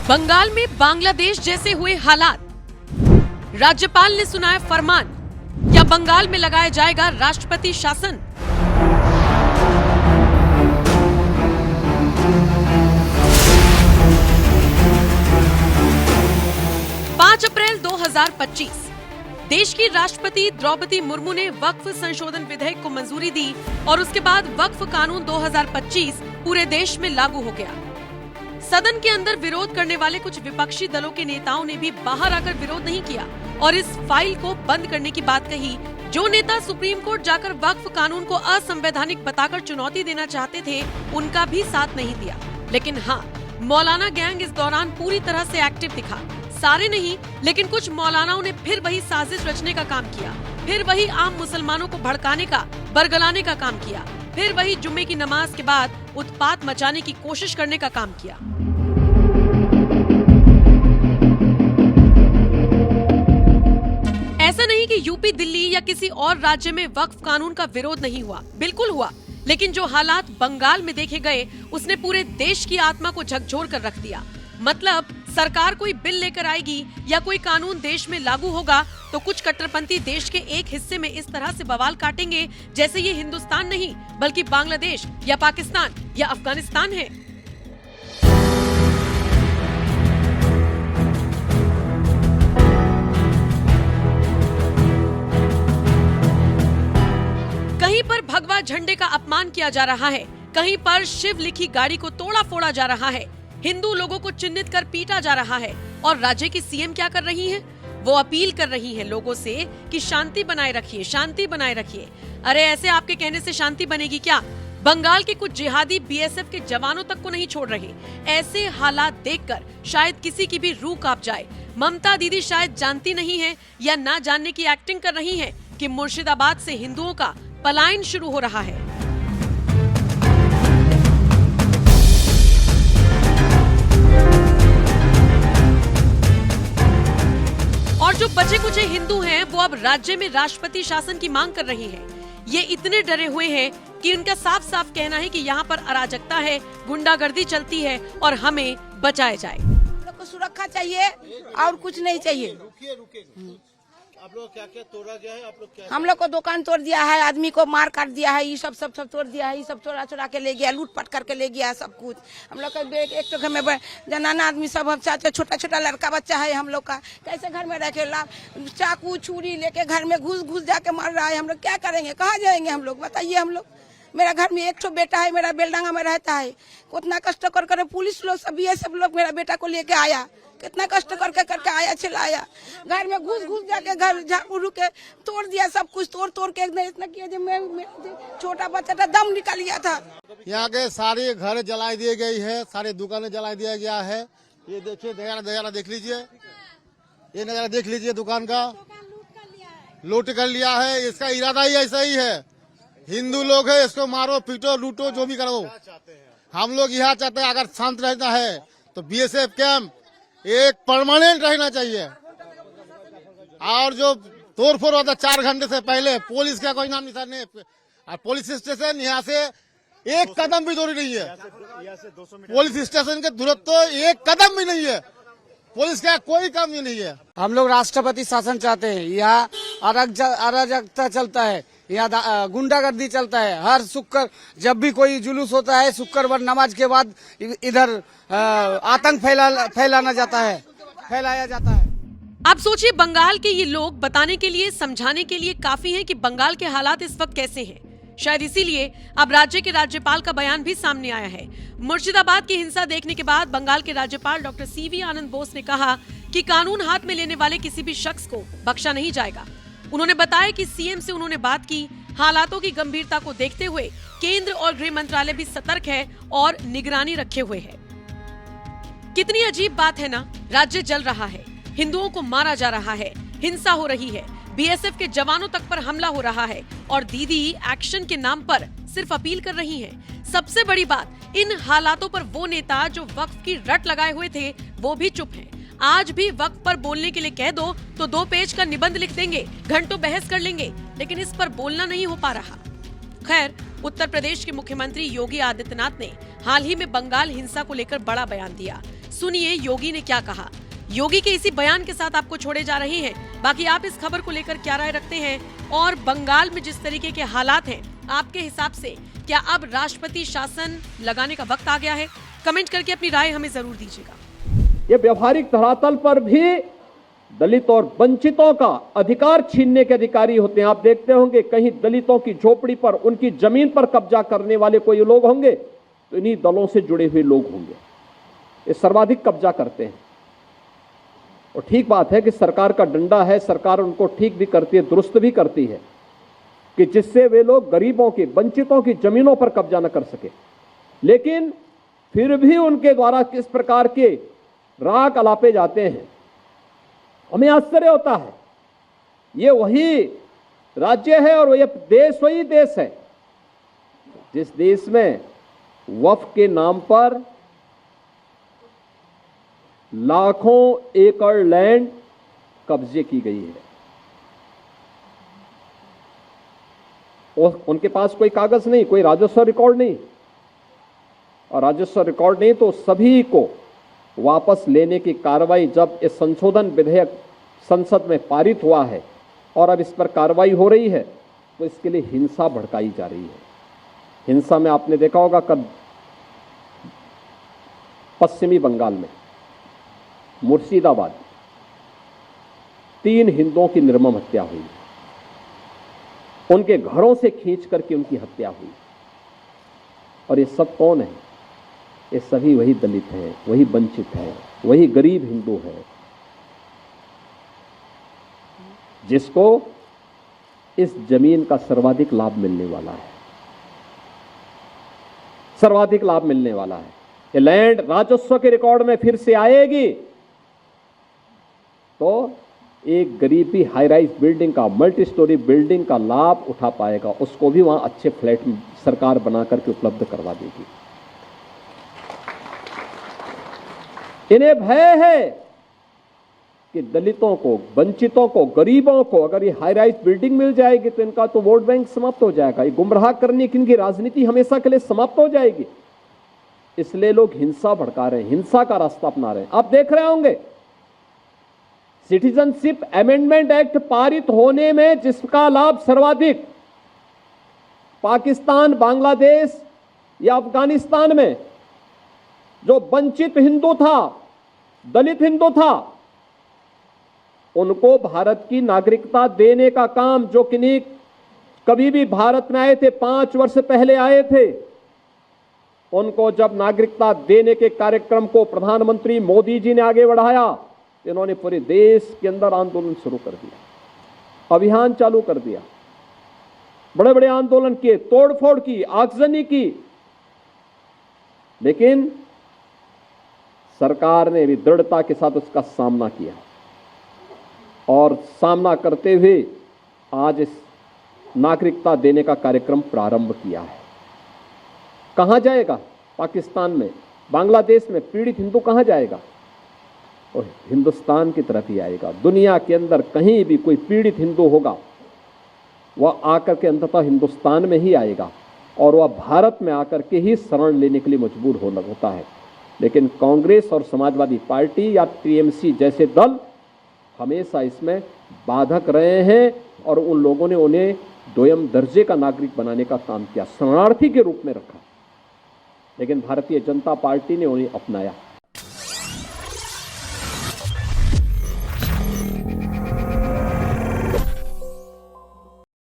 बंगाल में बांग्लादेश जैसे हुए हालात, राज्यपाल ने सुनाया फरमान, क्या बंगाल में लगाया जाएगा राष्ट्रपति शासन? अप्रैल 2025 देश की राष्ट्रपति द्रौपदी मुर्मू ने वक्फ संशोधन विधेयक को मंजूरी दी और उसके बाद वक्फ कानून 2025 पूरे देश में लागू हो गया। सदन के अंदर विरोध करने वाले कुछ विपक्षी दलों के नेताओं ने भी बाहर आकर विरोध नहीं किया और इस फाइल को बंद करने की बात कही। जो नेता सुप्रीम कोर्ट जाकर वक्फ कानून को असंवैधानिक बताकर चुनौती देना चाहते थे, उनका भी साथ नहीं दिया। लेकिन हाँ, मौलाना गैंग इस दौरान पूरी तरह से एक्टिव दिखा। सारे नहीं, लेकिन कुछ मौलानाओं ने फिर वही साजिश रचने का काम किया, फिर वही आम मुसलमानों को भड़काने का, बरगलाने का काम किया, फिर वही जुम्मे की नमाज के बाद उत्पात मचाने की कोशिश करने का काम किया। ऐसा नहीं कि यूपी, दिल्ली या किसी और राज्य में वक्फ कानून का विरोध नहीं हुआ, बिल्कुल हुआ। लेकिन जो हालात बंगाल में देखे गए, उसने पूरे देश की आत्मा को झकझोर कर रख दिया। मतलब सरकार कोई बिल लेकर आएगी या कोई कानून देश में लागू होगा तो कुछ कट्टरपंथी देश के एक हिस्से में इस तरह से बवाल काटेंगे जैसे ये हिंदुस्तान नहीं बल्कि बांग्लादेश या पाकिस्तान या अफगानिस्तान है। कहीं पर भगवा झंडे का अपमान किया जा रहा है, कहीं पर शिव लिखी गाड़ी को तोड़ा फोड़ा जा रहा है, हिंदू लोगों को चिन्हित कर पीटा जा रहा है। और राज्य की सीएम क्या कर रही हैं? वो अपील कर रही हैं लोगों से कि शांति बनाए रखिए, शांति बनाए रखिए। अरे ऐसे आपके कहने से शांति बनेगी क्या? बंगाल के कुछ जिहादी बीएसएफ के जवानों तक को नहीं छोड़ रहे। ऐसे हालात देखकर शायद किसी की भी रूह कांप जाए। ममता दीदी शायद जानती नहीं है या ना जानने की एक्टिंग कर रही है कि मुर्शिदाबाद से हिंदुओं का पलायन शुरू हो रहा है। और जो बचे कुछ हिंदू हैं, वो अब राज्य में राष्ट्रपति शासन की मांग कर रहे हैं। ये इतने डरे हुए हैं कि उनका साफ साफ कहना है कि यहाँ पर अराजकता है, गुंडागर्दी चलती है और हमें बचाया जाए। हम लोग को सुरक्षा चाहिए और कुछ नहीं चाहिए। आप लोग क्या क्या तोड़ा गया है? आप लोग क्या? हम लोग को दुकान तोड़ दिया है, आदमी को मार काट दिया है, ये सब तोड़ दिया है, ये सब चोरा के ले गया, लूटपाट करके ले गया सब कुछ। हम लोग का एक तो घर में जनाना आदमी सब छोटा लड़का बच्चा है हम लोग का, कैसे घर में रखे ला चाकू छुरी लेके घर में घुस जाके मर रहा है। हम लोग क्या करेंगे, कहाँ जाएंगे हम लोग, बताइए। हम लोग, मेरा घर में एक ठो बेटा है, मेरा बेलडांगा में रहता है, उतना कष्ट कर पुलिस लोग सब ये सब लोग मेरा बेटा को लेके आया, कितना कष्ट करके आया, चिल्लाया, घर में घुस जाके घर झाड़ू के तोड़ दिया, सब कुछ तोड़ के इतना किया जो मैं छोटा बच्चा था दम निकल गया था। यहाँ के सारे घर जला दिए गई है, सारे दुकानें जला दिया गया है। ये देखिए, नजारा देख लीजिए, ये नजारा देख लीजिए, दुकान का लूट कर लिया है। इसका इरादा ही ऐसा ही है, हिंदू लोग है, इसको मारो पीटो लूटो जो भी करो। हम लोग यहाँ चाहते हैं अगर शांत रहना है तो बीएसएफ कैंप एक परमानेंट रहना चाहिए। और जो तोड़फोड़ होता 4 घंटे से पहले, पुलिस का कोई नाम निशान नहीं। और पुलिस स्टेशन यहाँ से एक कदम भी दूरी नहीं है, पुलिस स्टेशन के दूरत्व तो एक कदम भी नहीं है, पुलिस का कोई काम भी नहीं है। हम लोग राष्ट्रपति शासन चाहते हैं। यहाँ अराजकता चलता है, यहाँ गुंडागर्दी चलता है। हर शुक्र जब भी कोई जुलूस होता है, शुक्रवार नमाज के बाद इधर आतंक फैलाया जाता है। आप सोचिए, बंगाल के ये लोग बताने के लिए, समझाने के लिए काफी हैं कि बंगाल के हालात इस वक्त कैसे हैं। शायद इसीलिए अब राज्य के राज्यपाल का बयान भी सामने आया है। मुर्शिदाबाद की हिंसा देखने के बाद बंगाल के राज्यपाल डॉक्टर सीवी आनंद बोस ने कहा कि कानून हाथ में लेने वाले किसी भी शख्स को बख्शा नहीं जाएगा। उन्होंने बताया कि सीएम से उन्होंने बात की, हालातों की गंभीरता को देखते हुए केंद्र और गृह मंत्रालय भी सतर्क है और निगरानी रखे हुए है। कितनी अजीब बात है ना, राज्य जल रहा है, हिंदुओं को मारा जा रहा है, हिंसा हो रही है, बीएसएफ के जवानों तक पर हमला हो रहा है और दीदी एक्शन के नाम पर सिर्फ अपील कर रही हैं। सबसे बड़ी बात, इन हालातों पर वो नेता जो वक्फ की रट लगाए हुए थे वो भी चुप हैं। आज भी वक्त पर बोलने के लिए कह दो तो 2 पेज का निबंध लिख देंगे, घंटों बहस कर लेंगे, लेकिन इस पर बोलना नहीं हो पा रहा। खैर, उत्तर प्रदेश के मुख्यमंत्री योगी आदित्यनाथ ने हाल ही में बंगाल हिंसा को लेकर बड़ा बयान दिया। सुनिए योगी ने क्या कहा। योगी के इसी बयान के साथ आपको छोड़े जा रहे हैं। बाकी आप इस खबर को लेकर क्या राय रखते हैं, और बंगाल में जिस तरीके के हालात हैं, आपके हिसाब से क्या अब राष्ट्रपति शासन लगाने का वक्त आ गया है? कमेंट करके अपनी राय हमें जरूर दीजिएगा। ये व्यवहारिक धरातल पर भी दलित और वंचितों का अधिकार छीनने के अधिकारी होते हैं। आप देखते होंगे कहीं दलितों की झोपड़ी पर, उनकी जमीन पर कब्जा करने वाले कोई लोग होंगे तो इन्हीं दलों से जुड़े हुए लोग होंगे। ये सर्वाधिक कब्जा करते हैं। और ठीक बात है कि सरकार का डंडा है, सरकार उनको ठीक भी करती है, दुरुस्त भी करती है कि जिससे वे लोग गरीबों की, वंचितों की जमीनों पर कब्जा न कर सके। लेकिन फिर भी उनके द्वारा किस प्रकार के राग अलापे जाते हैं, हमें आश्चर्य होता है। ये वही राज्य है और ये देश वही देश है जिस देश में वक्फ के नाम पर लाखों एकड़ लैंड कब्जे की गई है। और उनके पास कोई कागज नहीं, कोई राजस्व रिकॉर्ड नहीं, और राजस्व रिकॉर्ड नहीं तो सभी को वापस लेने की कार्रवाई, जब इस संशोधन विधेयक संसद में पारित हुआ है और अब इस पर कार्रवाई हो रही है, तो इसके लिए हिंसा भड़काई जा रही है। हिंसा में आपने देखा होगा कल पश्चिमी बंगाल में मुर्शिदाबाद 3 हिंदुओं की निर्मम हत्या हुई, उनके घरों से खींच करके उनकी हत्या हुई। और ये सब कौन है? ये सभी वही दलित हैं, वही वंचित हैं, वही गरीब हिंदू हैं जिसको इस जमीन का सर्वाधिक लाभ मिलने वाला है, सर्वाधिक लाभ मिलने वाला है। ये लैंड राजस्व के रिकॉर्ड में फिर से आएगी तो एक गरीब भी हाई राइज बिल्डिंग का, मल्टी स्टोरी बिल्डिंग का लाभ उठा पाएगा, उसको भी वहां अच्छे फ्लैट सरकार बना करके उपलब्ध करवा देगी। इन्हें भय है कि दलितों को, वंचितों को, गरीबों को अगर ये हाई राइज बिल्डिंग मिल जाएगी तो इनका तो वोट बैंक समाप्त हो जाएगा, ये गुमराह करने की इनकी राजनीति हमेशा के लिए समाप्त हो जाएगी। इसलिए लोग हिंसा भड़का रहे हैं, हिंसा का रास्ता अपना रहे हैं। आप देख रहे होंगे सिटीजनशिप अमेंडमेंट एक्ट पारित होने में जिसका लाभ सर्वाधिक पाकिस्तान, बांग्लादेश या अफगानिस्तान में जो वंचित हिंदू था, दलित हिंदू था, उनको भारत की नागरिकता देने का काम, जो किन्हीं कभी भी भारत में आए थे, 5 वर्ष पहले आए थे, उनको जब नागरिकता देने के कार्यक्रम को प्रधानमंत्री मोदी जी ने आगे बढ़ाया, इन्होंने पूरे देश के अंदर आंदोलन शुरू कर दिया, अभियान चालू कर दिया, बड़े बड़े आंदोलन किए, तोड़फोड़ की, आगजनी की। लेकिन सरकार ने भी दृढ़ता के साथ उसका सामना किया और सामना करते हुए आज इस नागरिकता देने का कार्यक्रम प्रारंभ किया है। कहां जाएगा? पाकिस्तान में, बांग्लादेश में पीड़ित हिंदू कहां जाएगा? और हिंदुस्तान की तरफ ही आएगा। दुनिया के अंदर कहीं भी कोई पीड़ित हिंदू होगा, वह आकर के अंततः हिंदुस्तान में ही आएगा और वह भारत में आकर के ही शरण लेने के लिए मजबूर होता है। लेकिन कांग्रेस और समाजवादी पार्टी या टीएमसी जैसे दल हमेशा इसमें बाधक रहे हैं और उन लोगों ने उन्हें दोयम दर्जे का नागरिक बनाने का काम किया, शरणार्थी के रूप में रखा। लेकिन भारतीय जनता पार्टी ने उन्हें अपनाया।